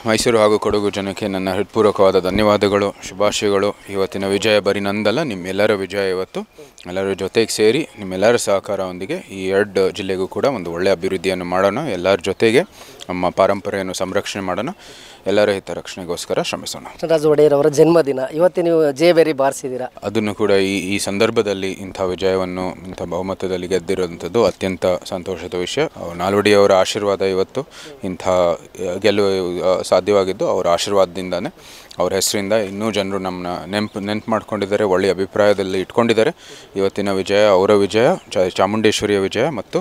ಮೈಸೂರು ಹಾಗೂ ಕೊಡಗು ಜನಕ್ಕೆ ನನ್ನ ಹೃತ್ಪೂರ್ವಕವಾದ ಧನ್ಯವಾದಗಳು, ಶುಭಾಶಯಗಳು. ಇವತ್ತಿನ ವಿಜಯ ಬರೀ ನಂದಲ್ಲ, ನಿಮ್ಮೆಲ್ಲರ ವಿಜಯ. ಇವತ್ತು ಎಲ್ಲರ ಜೊತೆಗೆ ಸೇರಿ ನಿಮ್ಮೆಲ್ಲರ ಸಹಕಾರದೊಂದಿಗೆ ಈ ಎರಡು ಜಿಲ್ಲೆಗೂ ಕೂಡ ಒಂದು ಒಳ್ಳೆಯ ಅಭಿವೃದ್ಧಿಯನ್ನು ಮಾಡೋಣ. ಎಲ್ಲರ ಜೊತೆಗೆ ನಮ್ಮ ಪರಂಪರೆಯನ್ನು ಸಂರಕ್ಷಣೆ ಮಾಡೋಣ. ಎಲ್ಲರ ಹಿತರಕ್ಷಣೆಗೋಸ್ಕರ ಶ್ರಮಿಸೋಣ. ಕೃಷ್ಣರಾಜ ಒಡೆಯರ್ ಅವರ ಜನ್ಮದಿನ, ಇವತ್ತು ನೀವು ಜೇಬೇರಿ ಬಾರಿಸಿದ್ದೀರಾ. ಅದನ್ನು ಕೂಡ ಈ ಸಂದರ್ಭದಲ್ಲಿ ಇಂಥ ವಿಜಯವನ್ನು ಇಂಥ ಬಹುಮತದಲ್ಲಿ ಗೆದ್ದಿರುವಂಥದ್ದು ಅತ್ಯಂತ ಸಂತೋಷದ ವಿಷಯ. ನಾಲ್ವಡಿಯವರ ಆಶೀರ್ವಾದ ಇವತ್ತು ಇಂಥ ಗೆಲುವು ಸಾಧ್ಯವಾಗಿದ್ದು ಅವರ ಆಶೀರ್ವಾದದಿಂದಾನೆ, ಅವ್ರ ಹೆಸರಿಂದ ಇನ್ನೂ ಜನರು ನಮ್ಮನ್ನ ನೆನ್ಪು ಮಾಡ್ಕೊಂಡಿದ್ದಾರೆ, ಒಳ್ಳೆಯ ಅಭಿಪ್ರಾಯದಲ್ಲಿ ಇಟ್ಕೊಂಡಿದ್ದಾರೆ. ಇವತ್ತಿನ ವಿಜಯ ಅವರ ವಿಜಯ, ಚಾಮುಂಡೇಶ್ವರಿಯ ವಿಜಯ ಮತ್ತು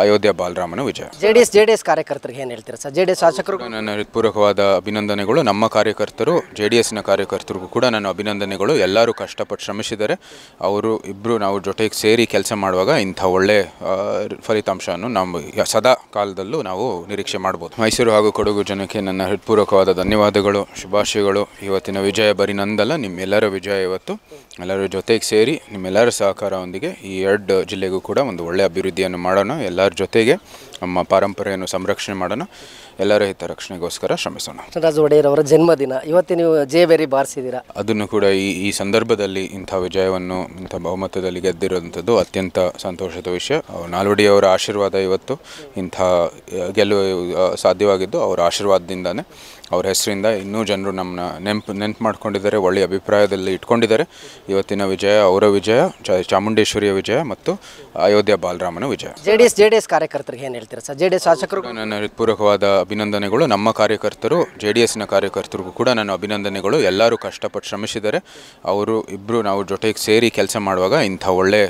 ಅಯೋಧ್ಯ ಬಾಲರಾಮನ ವಿಜಯ. ಜೆಡಿಎಸ್ ಕಾರ್ಯಕರ್ತರಿಗೆ ಏನು ಹೇಳ್ತೀರಾ ಸರ್? ಜೆಡಿಎಸ್ ಶಾಸಕರು ನನ್ನ ಹೃತ್ಪೂರ್ವಕವಾದ ಅಭಿನಂದನೆಗಳು. ನಮ್ಮ ಕಾರ್ಯಕರ್ತರು, JDSನ ಕಾರ್ಯಕರ್ತರಿಗೂ ಕೂಡ ನನ್ನ ಅಭಿನಂದನೆಗಳು. ಎಲ್ಲರೂ ಕಷ್ಟಪಟ್ಟು ಶ್ರಮಿಸಿದ್ದಾರೆ. ಅವರು ಇಬ್ಬರು ನಾವು ಜೊತೆಗೆ ಸೇರಿ ಕೆಲಸ ಮಾಡುವಾಗ ಇಂಥ ಒಳ್ಳೆ ಫಲಿತಾಂಶವನ್ನು ನಾವು ಸದಾ ಕಾಲದಲ್ಲೂ ನಾವು ನಿರೀಕ್ಷೆ ಮಾಡ್ಬೋದು. ಮೈಸೂರು ಹಾಗೂ ಕೊಡಗು ಜನಕ್ಕೆ ನನ್ನ ಹೃತ್ಪೂರ್ವಕವಾದ ಧನ್ಯವಾದಗಳು, ಶುಭಾಶಯಗಳು. ಇವತ್ತಿನ ವಿಜಯ ಬರೀ ನಂದಲ್ಲ, ನಿಮ್ಮೆಲ್ಲರ ವಿಜಯ. ಇವತ್ತು ಎಲ್ಲರ ಜೊತೆಗೆ ಸೇರಿ ನಿಮ್ಮೆಲ್ಲರ ಸಹಕಾರದೊಂದಿಗೆ ಈ ಎರಡು ಜಿಲ್ಲೆಗೂ ಕೂಡ ಒಂದು ಒಳ್ಳೆಯ ಅಭಿವೃದ್ಧಿಯನ್ನು ಮಾಡೋಣ. ಎಲ್ಲರ ಜೊತೆಗೆ ನಮ್ಮ ಪರಂಪರೆಯನ್ನು ಸಂರಕ್ಷಣೆ ಮಾಡೋಣ. ಎಲ್ಲರ ಹಿತರಕ್ಷಣೆಗೋಸ್ಕರ ಶ್ರಮಿಸೋಣ. ಕೃಷ್ಣರಾಜ ಒಡೆಯರ್ ಅವರ ಜನ್ಮದಿನ, ಇವತ್ತು ನೀವು ಜೇಬೇರಿ ಬಾರಿಸಿದ್ದೀರಾ. ಅದನ್ನು ಕೂಡ ಈ ಸಂದರ್ಭದಲ್ಲಿ ಇಂಥ ವಿಜಯವನ್ನು ಇಂಥ ಬಹುಮತದಲ್ಲಿ ಗೆದ್ದಿರುವಂಥದ್ದು ಅತ್ಯಂತ ಸಂತೋಷದ ವಿಷಯ. ನಾಲ್ವಡಿಯವರ ಆಶೀರ್ವಾದ ಇವತ್ತು ಇಂಥ ಗೆಲುವು ಸಾಧ್ಯವಾಗಿದ್ದು ಅವರ ಆಶೀರ್ವಾದದಿಂದಾನೆ, ಅವ್ರ ಹೆಸರಿಂದ ಇನ್ನೂ ಜನರು ನಮ್ಮನ್ನ ನೆನ್ಪು ಮಾಡ್ಕೊಂಡಿದ್ದಾರೆ, ಒಳ್ಳೆಯ ಅಭಿಪ್ರಾಯದಲ್ಲಿ ಇಟ್ಕೊಂಡಿದ್ದಾರೆ. ಇವತ್ತಿನ ವಿಜಯ ಅವರ ವಿಜಯ, ಚಾಮುಂಡೇಶ್ವರಿಯ ವಿಜಯ ಮತ್ತು ಅಯೋಧ್ಯ ಬಾಲರಾಮನ ವಿಜಯ. ಜೆಡಿಎಸ್ ಕಾರ್ಯಕರ್ತರಿಗೆ ಏನು ಹೇಳ್ತೀರಾ ಸರ್? ಜೆಡಿಎಸ್ ಶಾಸಕರು ನನ್ನ ಹೃತ್ಪೂರ್ವಕವಾದ ಅಭಿನಂದನೆಗಳು. ನಮ್ಮ ಕಾರ್ಯಕರ್ತರು, JDSನ ಕಾರ್ಯಕರ್ತರಿಗೂ ಕೂಡ ನನ್ನ ಅಭಿನಂದನೆಗಳು. ಎಲ್ಲರೂ ಕಷ್ಟಪಟ್ಟು ಶ್ರಮಿಸಿದ್ದಾರೆ. ಅವರು ಇಬ್ಬರು ನಾವು ಜೊತೆಗೆ ಸೇರಿ ಕೆಲಸ ಮಾಡುವಾಗ ಇಂಥ ಒಳ್ಳೆ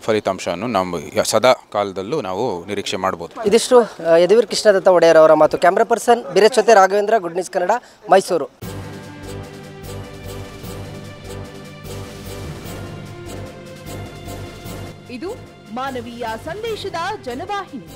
ಫಲಿತಾಂಶವನ್ನು ನಾವು ಸದಾ ಕಾಲದಲ್ಲೂ ನಾವು ನಿರೀಕ್ಷೆ ಮಾಡ್ಬೋದು. ಇದಿಷ್ಟು ಯದುವೀರ್ ಕೃಷ್ಣದತ್ತ ಒಡೆಯರ್ ಅವರ ಮಾತು. ಕ್ಯಾಮ್ರಾ ಪರ್ಸನ್ ಬಿರೇಶ್ ಜೊತೆ ರಾಘವೇಂದ್ರ, ಗುಡ್ ನ್ಯೂಸ್ ಕನ್ನಡ, ಮೈಸೂರು. ಇದು ಮಾನವೀಯ ಸಂದೇಶದ ಜನವಾಹಿನಿ.